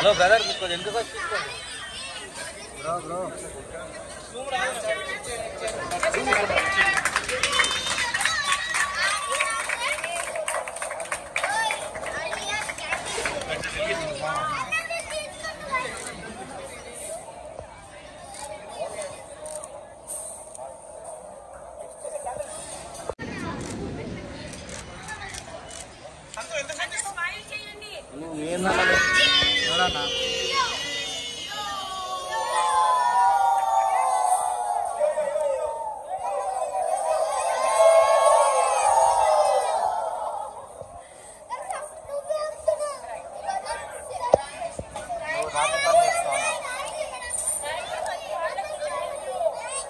Hello brother, మీకు ఎందుకు వచ్చి బ్రో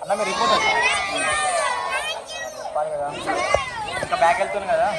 అన్న మీరు రిపోర్టర్ చెప్పాలి కదా, ఇంకా బ్యాక్ వెళ్తుంది కదా.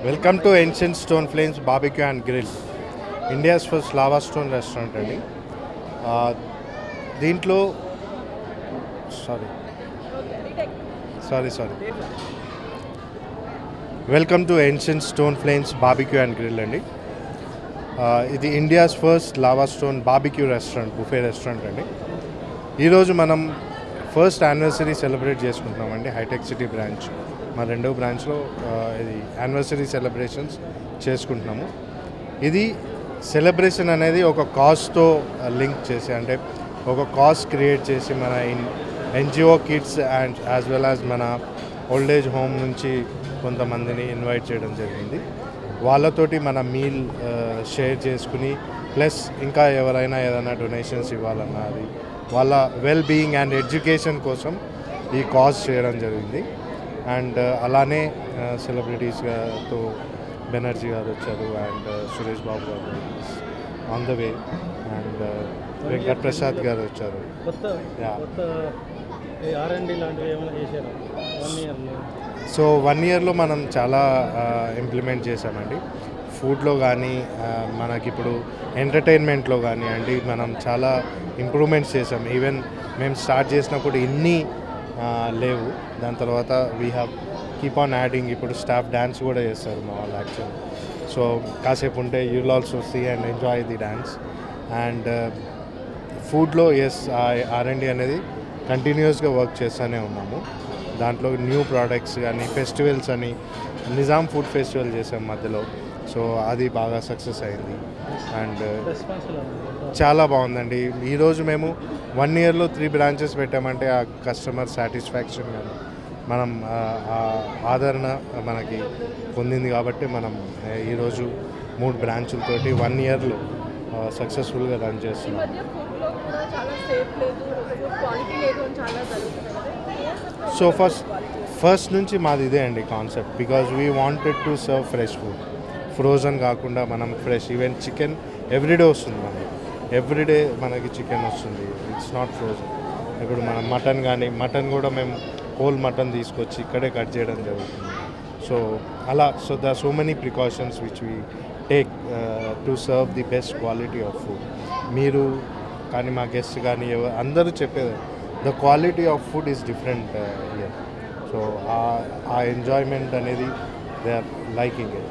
Welcome to ancient stone flames barbecue and grill, India's first lava stone restaurant అండి. దీంట్లో welcome to ancient stone flames barbecue and grill అండి. ఇది India's first lava stone barbecue restaurant, buffet restaurant అండి. ఈరోజు మనం ఫస్ట్ యానివర్సరీ సెలబ్రేట్ చేసుకుంటున్నామండి. హైటెక్ City branch, మా రెండవ బ్రాంచ్లో ఇది యానివర్సరీ సెలబ్రేషన్స్ చేసుకుంటున్నాము. ఇది సెలబ్రేషన్ అనేది ఒక కాజ్తో లింక్ చేసి, అంటే ఒక కాజ్ క్రియేట్ చేసి మన NGO kids and as well as మన ఓల్డ్ ఏజ్ హోమ్ నుంచి కొంతమందిని ఇన్వైట్ చేయడం జరిగింది. వాళ్ళతోటి మన మీల్ షేర్ చేసుకుని, ప్లస్ ఇంకా ఎవరైనా ఏదైనా డొనేషన్స్ ఇవ్వాలన్నా అది వాళ్ళ వెల్ బీయింగ్ అండ్ ఎడ్యుకేషన్ కోసం ఈ కాజ్ చేయడం జరిగింది. అండ్ అలానే సెలబ్రిటీస్తో బెనర్జీ గారు వచ్చారు అండ్ సురేష్ బాబు గారు on the way, and Venkat Prasad గారు వచ్చారు. సో 1 ఇయర్లో మనం చాలా ఇంప్లిమెంట్ చేసామండి. ఫుడ్లో కానీ మనకిప్పుడు ఎంటర్టైన్మెంట్లో కానీ అండి మనం చాలా ఇంప్రూవ్మెంట్స్ చేసాం. ఈవెన్ మేము స్టార్ట్ చేసినప్పుడు ఇన్ని లేవు. దాని తర్వాత we have keep on adding. ఇప్పుడు స్టాఫ్ డ్యాన్స్ కూడా చేస్తారు మా వాళ్ళు యాక్చువల్. సో కాసేపు ఉంటే you will also see and enjoy the dance. And ఫుడ్లో ఎస్ R&D అనేది కంటిన్యూస్గా వర్క్ చేస్తూనే ఉన్నాము. దాంట్లో న్యూ ప్రోడక్ట్స్ కానీ ఫెస్టివల్స్ అని నిజాం ఫుడ్ ఫెస్టివల్ చేసాం మధ్యలో. సో అది బాగా సక్సెస్ అయింది అండ్ చాలా బాగుందండి. ఈరోజు మేము 1 ఇయర్లో 3 బ్రాంచెస్ పెట్టామంటే ఆ కస్టమర్ సాటిస్ఫాక్షన్ కానీ మనం ఆదరణ మనకి పొందింది కాబట్టి మనం ఈరోజు 3 బ్రాంచులతోటి 1 ఇయర్లో సక్సెస్ఫుల్గా రన్ చేస్తున్నాం. సో ఫస్ట్ నుంచి మాది ఇదే అండి concept, because we wanted to serve fresh food, frozen కాకుండా మనం ఫ్రెష్. ఈవెన్ చికెన్ ఎవ్రీడే వస్తుంది మనకి, ఎవ్రీడే మనకి చికెన్ వస్తుంది, ఇట్స్ నాట్ ఫ్రోజన్. ఇప్పుడు మనం మటన్ కూడా మేము హోల్ మటన్ తీసుకొచ్చి ఇక్కడే కట్ చేయడం జరుగుతుంది. సో అలా so many precautions which we take to serve the best quality of food. మీరు కానీ మా గెస్ట్ కానీ అందరూ చెప్పేది the quality of food is different here. So ఆ ఎంజాయ్మెంట్ అనేది దే ఆర్ లైకింగ్ ఇట్.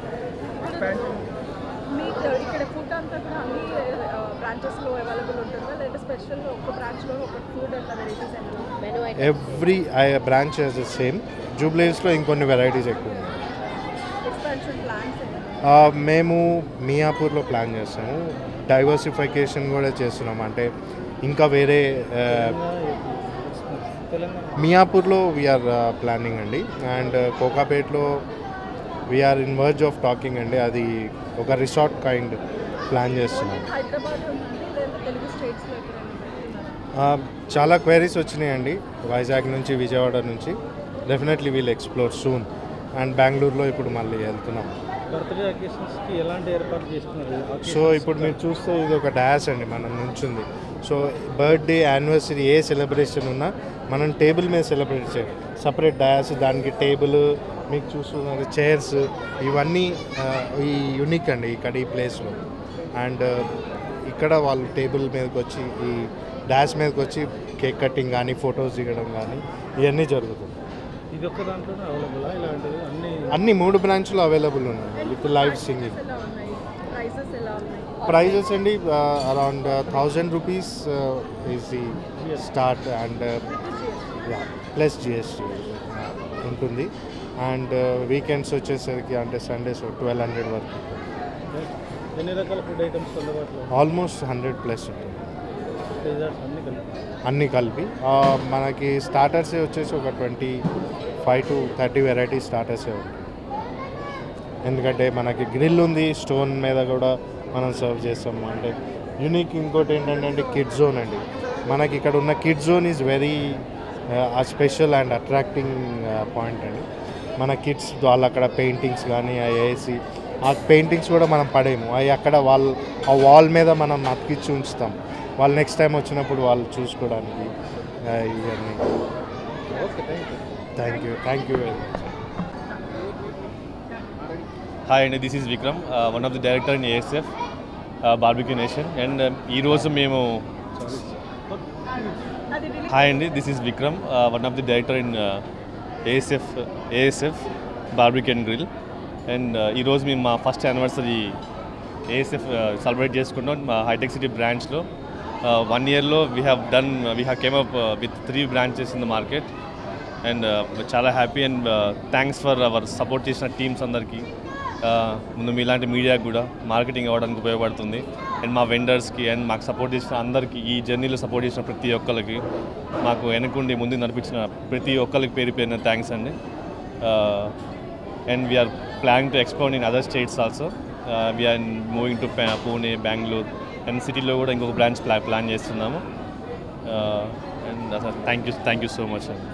ఇక్కడ ఫుడ్ అంతా కూడా అన్ని బ్రాంచెస్లో అవైలబుల్ ఉంటుందా, లేదా స్పెషల్ ఒక బ్రాంచ్లో ఒక ఫుడ్ అట్లా varieties menu? Every branch as the same. జూబ్లీహిల్స్లో ఇంకొన్ని వెరైటీస్ ఎక్కువ ఉన్నాయి. ఎక్స్పాన్షన్ ప్లాన్స్ మేము మియాపూర్లో ప్లాన్ చేస్తాము, డైవర్సిఫికేషన్ కూడా చేస్తున్నాము. అంటే ఇంకా వేరే మియాపూర్లో వీఆర్ ప్లానింగ్ అండి, అండ్ కోకాపేట్లో we are in verge of talking అండి. అది ఒక రిసార్ట్ కైండ్ ప్లాన్ చేస్తున్నాం. చాలా క్వైరీస్ వచ్చినాయండి వైజాగ్ నుంచి, విజయవాడ నుంచి. Definitely wheel explore soon. And బెంగళూరులో ఇప్పుడు మళ్ళీ వెళ్తున్నాం. బర్త్డే అకేషన్స్కి ఎలాంటి ఏర్పాటు చేస్తున్నారు? సో ఇప్పుడు మీరు చూస్తే ఇది ఒక డాష్ అండి మనం నుంచింది. సో బర్త్డే, యానివర్సరీ ఏ సెలబ్రేషన్ ఉన్నా మనం టేబుల్ మీద సెలబ్రేట్ చేయాలి. సపరేట్ డాష్, దానికి టేబుల్, మీకు చూస్తున్నారు చైర్స్, ఇవన్నీ ఈ యూనిక్ అండి ఇక్కడ ఈ ప్లేస్లో. అండ్ ఇక్కడ వాళ్ళు టేబుల్ మీదకి వచ్చి, ఈ డాష్ మీదకి వచ్చి కేక్ కటింగ్ కానీ ఫొటోస్ దిగడం కానీ ఇవన్నీ జరుగుతుంది. ఇది ఒక్క దాంట్లోనే అవైలబుల్ ఇలాంటివి అన్ని 3 బ్రాంచ్లు అవైలబుల్ ఉన్నాయి విత్ లైవ్ సింగింగ్. ప్రైజెస్ అండి around 1000 rupees is the start, and plus GST ఉంటుంది. అండ్ వీకెండ్స్ వచ్చేసరికి అంటే సండేస్ 1200 వరకు. ఎన్ని రకాల ఫుడ్ ఐటమ్స్ అందుబాటులో? ఆల్మోస్ట్ 100+ ఉంటుంది అన్నీ కలిపి. మనకి స్టార్టర్సే వచ్చేసి ఒక 25 to 30 వెరైటీ స్టార్టర్సే ఉంటాయి. ఎందుకంటే మనకి గ్రిల్ ఉంది, స్టోన్ మీద కూడా మనం సర్వ్ చేస్తాము. అంటే యూనిక్ ఇంకోటి ఏంటంటే కిడ్ జోన్ అండి. మనకి ఇక్కడ ఉన్న kid zone is very special and attracting point అండి. మన కిడ్స్ వాళ్ళు అక్కడ పెయింటింగ్స్ కానీ అవి వేసి, ఆ పెయింటింగ్స్ కూడా మనం పడేయము, అవి అక్కడ ఆ వాల్ మీద మనం అతికిచ్చి ఉంచుతాం. వాళ్ళు నెక్స్ట్ టైం వచ్చినప్పుడు వాళ్ళు చూసుకోవడానికి ఇవన్నీ. Thank you very much. Hi అండి, this is Vikram, one of the director in ASF barbecue nation. And ఈరోజు మేము హాయ్ అండి, this is Vikram, one of the director in ASF barbecue and grill. And ఈరోజు మేము మా ఫస్ట్ యానివర్సరీ ఏఎస్ఎఫ్ సెలబ్రేట్ చేసుకున్నాం మా hitech city బ్రాంచ్లో. 1 ఇయర్లో we have came up with 3 branches in the market. And చాలా happy and thanks for our support చేసిన teams అందరికీ. ముందు మీలాంటి మీడియాకి కూడా మార్కెటింగ్ అవ్వడానికి ఉపయోగపడుతుంది. అండ్ మా వెండర్స్కి అండ్ మాకు సపోర్ట్ చేసిన అందరికీ, ఈ జర్నీలో సపోర్ట్ చేసిన ప్రతి ఒక్కరికి, మాకు వెనకుండి ముందు నడిపించిన ప్రతి ఒక్కరికి పేరు పేరున థ్యాంక్స్ అండి. And we are planning to expand in other states also. We are moving to Pune, Bengaluru and సిటీలో కూడా ఇంకొక బ్రాంచ్ ప్లాన్ చేస్తున్నాము. And thank you so much అండి.